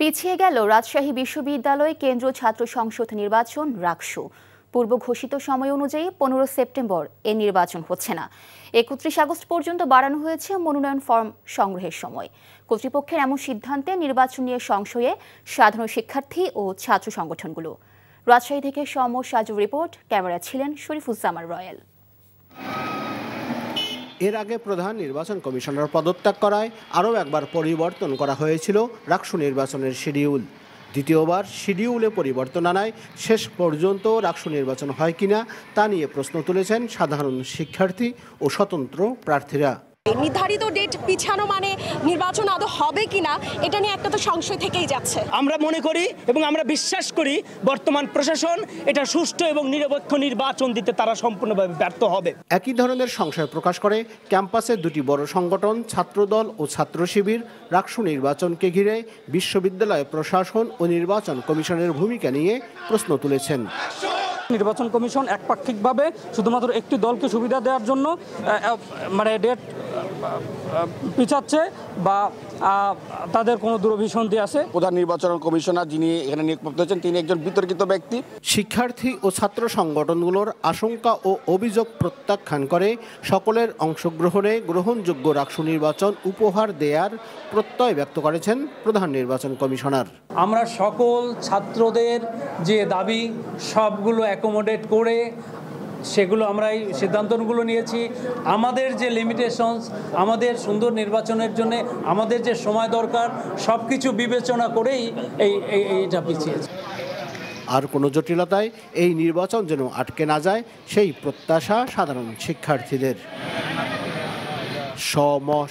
পিছিয়ে গেল রাজশাহী বিশ্ববিদ্যালয় কেন্দ্রীয় ছাত্র সংসদ নির্বাচন রাকসু। পূর্ব ঘোষিত সময় অনুযায়ী 15 সেপ্টেম্বর এ নির্বাচন হচ্ছে না। 31 আগস্ট পর্যন্ত বাড়ানো হয়েছে মনোনয়ন ফর্ম সংগ্রহের সময়। কর্তৃপক্ষের এমন সিদ্ধান্তে নির্বাচন নিয়ে সংশয়ে সাধারণ শিক্ষার্থী ও ছাত্র সংগঠনগুলো। রাজশাহী থেকে সাজুর রিপোর্ট, ক্যামেরা ছিলেন শরীফুজ্জামান রয়েল। এর আগে প্রধান নির্বাচন কমিশনার পদত্যাগ করায় আরও একবার পরিবর্তন করা হয়েছিল রাকসু নির্বাচনের শিডিউল। দ্বিতীয়বার শিডিউলে পরিবর্তন আনায় শেষ পর্যন্ত রাকসু নির্বাচন হয় কিনা তা নিয়ে প্রশ্ন তুলেছেন সাধারণ শিক্ষার্থী ও স্বতন্ত্র প্রার্থীরা। নির্ধারিত ডেট পিছানো মানে নির্বাচন আদৌ হবে কিনা এটা নিয়ে একটা তো সংশয় থেকেই যাচ্ছে। আমরা মনে করি এবং আমরা বিশ্বাস করি বর্তমান প্রশাসন এটা সুষ্ঠু এবং নিরপেক্ষ নির্বাচন দিতে তারা সম্পূর্ণভাবে ব্যর্থ হবে। একই ধরনের সংশয় প্রকাশ করে ক্যাম্পাসের দুটি বড় সংগঠন ছাত্রদল ও ছাত্র শিবির। রাকসু নির্বাচনকে ঘিরে বিশ্ববিদ্যালয় প্রশাসন ও নির্বাচন কমিশনের ভূমিকা নিয়ে প্রশ্ন তুলেছেন। নির্বাচন কমিশন একপাক্ষিকভাবে শুধুমাত্র একটি দলকে সুবিধা দেওয়ার জন্য ডেট পিছাচ্ছে বা তাদের কোনো দূরভিসন্ধি আছে। প্রধান নির্বাচন কমিশনার যিনি এখানে নিয়োগপ্রাপ্ত হয়েছেন তিনি একজন বিতর্কিত ব্যক্তি। শিক্ষার্থী ও ছাত্র সংগঠনগুলোর আশঙ্কা ও অভিযোগ প্রত্যাখ্যান করে সকলের অংশগ্রহণে গ্রহণযোগ্য রাকসু নির্বাচন উপহার দেয়ার প্রত্যয় ব্যক্ত করেছেন প্রধান নির্বাচন কমিশনার। আমরা সকল ছাত্রদের যে দাবি সবগুলো অ্যাকোমোডেট করে সেগুলো আমরা এই সিদ্ধান্তগুলো নিয়েছি। আমাদের যে লিমিটেশনস, আমাদের সুন্দর নির্বাচনের জন্য আমাদের যে সময় দরকার সব কিছু বিবেচনা করেই এইটা পিছিয়েছে। আর কোনো জটিলতায় এই নির্বাচন যেন আটকে না যায় সেই প্রত্যাশা সাধারণ শিক্ষার্থীদের।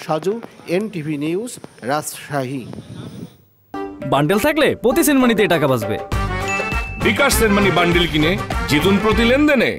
Saju, NTV news, Rajshahi. Bundle থাকলে প্রতি সেনমানিতে টাকা বাঁচবে। বিকাশ সেনমানি বান্ডেল কিনে জিতুন প্রতি লেনদেনে।